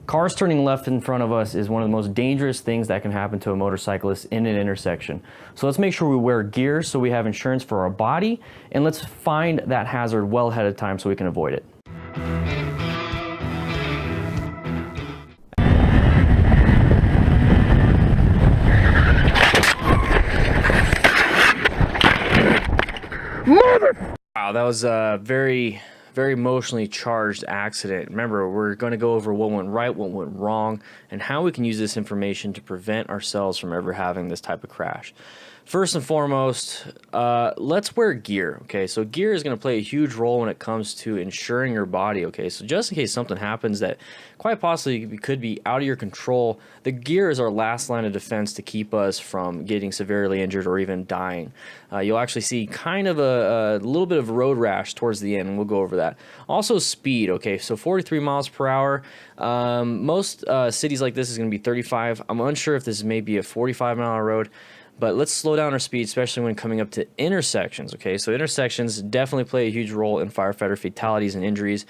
Cars turning left in front of us is one of the most dangerous things that can happen to a motorcyclist in an intersection. So let's make sure we wear gear so we have insurance for our body, and let's find that hazard well ahead of time so we can avoid it. Wow, that was a very emotionally charged accident. Remember, we're going to go over what went right, what went wrong, and how we can use this information to prevent ourselves from ever having this type of crash. First and foremost, let's wear gear, okay? So gear is going to play a huge role when it comes to insuring your body, okay? So just in case something happens that quite possibly could be out of your control, the gear is our last line of defense to keep us from getting severely injured or even dying. You'll actually see kind of a little bit of road rash towards the end, and we'll go over that. Also speed, okay? So 43 miles per hour. Most cities like this is going to be 35. I'm unsure if this may be a 45-mile road. But let's slow down our speed, especially when coming up to intersections, okay? So intersections definitely play a huge role in firefighter fatalities and injuries.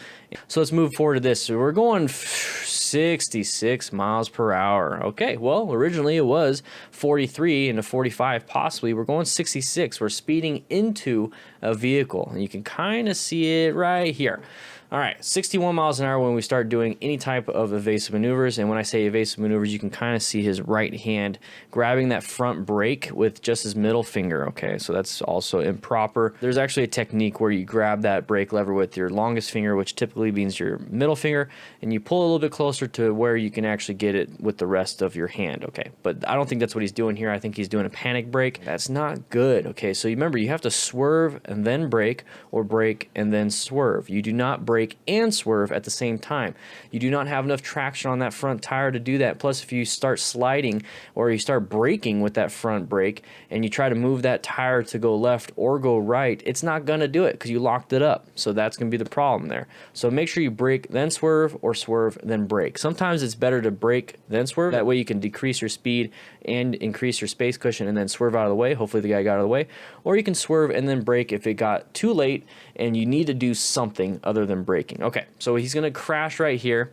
So let's move forward to this. So we're going 66 miles per hour. Okay, well, originally it was 43 into 45 possibly. We're going 66. We're speeding into a vehicle, and you can kind of see it right here. All right, 61 miles an hour when we start doing any type of evasive maneuvers. And when I say evasive maneuvers, you can kind of see his right hand grabbing that front brake with just his middle finger, okay? So that's also improper. There's actually a technique where you grab that brake lever with your longest finger, which typically means your middle finger, and you pull a little bit closer to where you can actually get it with the rest of your hand, okay? But I don't think that's what he's doing here. I think he's doing a panic brake. That's not good, okay? So remember, you have to swerve and then brake, or brake and then swerve. You do not brake and swerve at the same time. You do not have enough traction on that front tire to do that. Plus, if you start sliding or you start braking with that front brake and you try to move that tire to go left or go right, it's not going to do it because you locked it up. So that's going to be the problem there. So make sure you brake, then swerve, or swerve, then brake. Sometimes it's better to brake, then swerve. That way you can decrease your speed and increase your space cushion and then swerve out of the way. Hopefully the guy got out of the way. Or you can swerve and then brake if it got too late and you need to do something other than braking. Okay, so he's going to crash right here.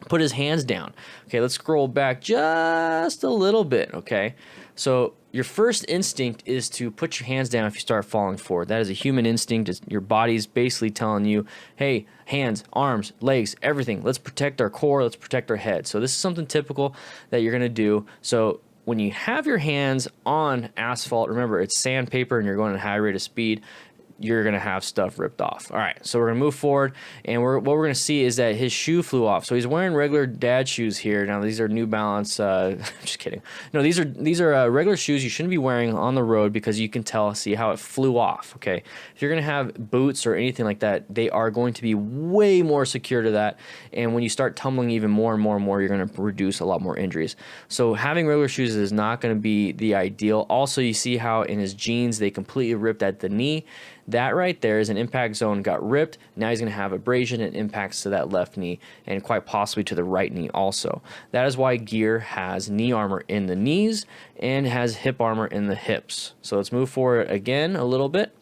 Put his hands down. Okay, let's scroll back just a little bit, okay? So your first instinct is to put your hands down if you start falling forward. That is a human instinct. Your body's basically telling you, hey, hands, arms, legs, everything. Let's protect our core. Let's protect our head. So this is something typical that you're going to do. So when you have your hands on asphalt, remember, it's sandpaper and you're going at a high rate of speed, you're going to have stuff ripped off. All right, so we're going to move forward, and what we're going to see is that his shoe flew off. So he's wearing regular dad shoes here. Now, these are New Balance. Just kidding. No, these are regular shoes you shouldn't be wearing on the road because you can see how it flew off, okay? If you're going to have boots or anything like that, they are going to be way more secure to that, and when you start tumbling even more and more and more, you're going to reduce a lot more injuries. So having regular shoes is not going to be the ideal. Also, you see how in his jeans, they completely ripped at the knee. That right there is an impact zone, got ripped. Now he's going to have abrasion and impacts to that left knee and quite possibly to the right knee also. That is why gear has knee armor in the knees and has hip armor in the hips. So let's move forward again a little bit.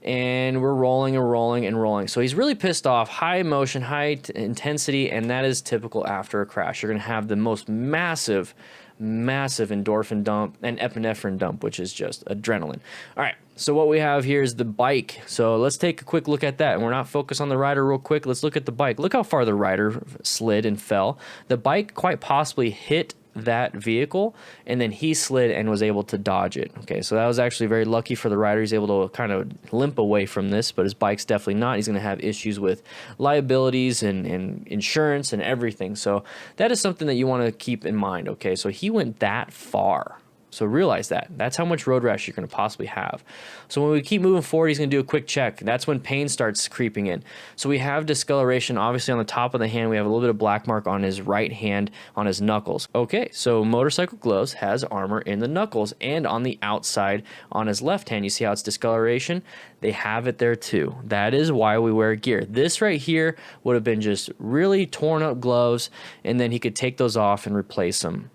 And we're rolling and rolling and rolling. So he's really pissed off, high emotion, high intensity, and that is typical after a crash. You're going to have the most massive endorphin dump and epinephrine dump, which is just adrenaline. All right, so what we have here is the bike. So let's take a quick look at that. And we're not focused on the rider real quick. Let's look at the bike. Look how far the rider slid and fell. The bike quite possibly hit that vehicle, and then he slid and was able to dodge it. Okay, so that was actually very lucky for the rider. He's able to kind of limp away from this, but his bike's definitely not. He's going to have issues with liabilities and insurance and everything. So that is something that you want to keep in mind. Okay, so he went that far. So realize that. That's how much road rash you're going to possibly have. So when we keep moving forward, he's going to do a quick check. That's when pain starts creeping in. So we have discoloration. Obviously on the top of the hand, we have a little bit of black mark on his right hand on his knuckles. Okay, so motorcycle gloves has armor in the knuckles and on the outside on his left hand. You see how it's discoloration? They have it there too. That is why we wear gear. This right here would have been just really torn up gloves, and then he could take those off and replace them.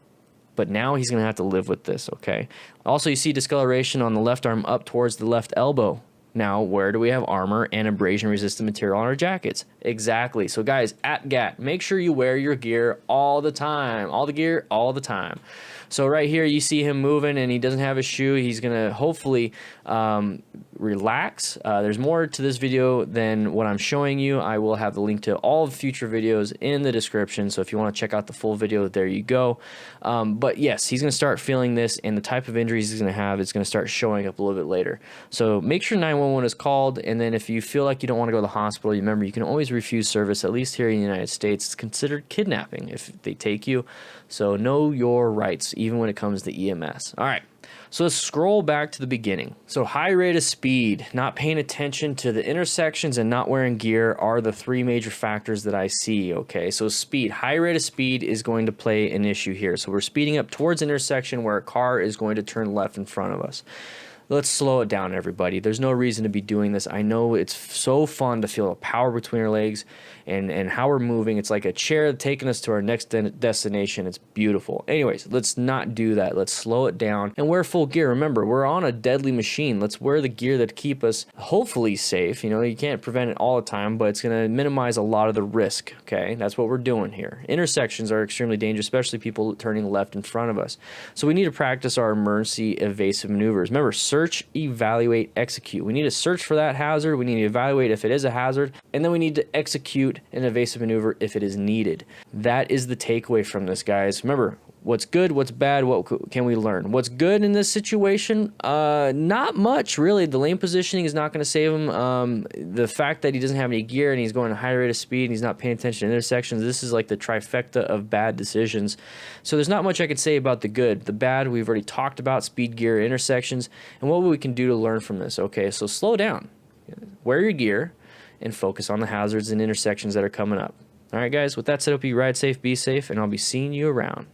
But now he's going to have to live with this, okay? Also, you see discoloration on the left arm up towards the left elbow. Now, where do we have armor and abrasion-resistant material on our jackets? Exactly. So guys, at GAT, make sure you wear your gear all the time. All the gear, all the time. So right here, you see him moving, and he doesn't have a shoe. He's going to hopefully relax. There's more to this video than what I'm showing you. I will have the link to all future videos in the description. So if you want to check out the full video, there you go. But yes, he's going to start feeling this, and the type of injuries he's going to have is going to start showing up a little bit later. So make sure 911 is called, and then if you feel like you don't want to go to the hospital, remember, you can always refuse service. At least here in the United States, it's considered kidnapping if they take you. So know your rights, even when it comes to EMS. All right. So let's scroll back to the beginning. So high rate of speed, not paying attention to the intersections, and not wearing gear are the three major factors that I see, okay? So speed, high rate of speed is going to play an issue here. So we're speeding up towards intersection where a car is going to turn left in front of us. Let's slow it down, everybody. There's no reason to be doing this. I know it's so fun to feel the power between our legs and how we're moving. It's like a chair taking us to our next destination. It's beautiful. Anyways, let's not do that. Let's slow it down and wear full gear. Remember, we're on a deadly machine. Let's wear the gear that keep us hopefully safe. You know, you can't prevent it all the time, but it's going to minimize a lot of the risk, okay? That's what we're doing here. Intersections are extremely dangerous, especially people turning left in front of us. So we need to practice our emergency evasive maneuvers. Remember, search, evaluate, execute. We need to search for that hazard. We need to evaluate if it is a hazard, and then we need to execute an evasive maneuver if it is needed. That is the takeaway from this, guys. Remember, what's good, what's bad, what can we learn? What's good in this situation? Not much, really. The lane positioning is not going to save him. The fact that he doesn't have any gear and he's going at a high rate of speed and he's not paying attention to intersections, this is like the trifecta of bad decisions. So there's not much I could say about the good. The bad, we've already talked about: speed, gear, intersections, and what we can do to learn from this. Okay, so slow down. Wear your gear and focus on the hazards and intersections that are coming up. All right, guys, with that said, I hope you ride safe, be safe, and I'll be seeing you around.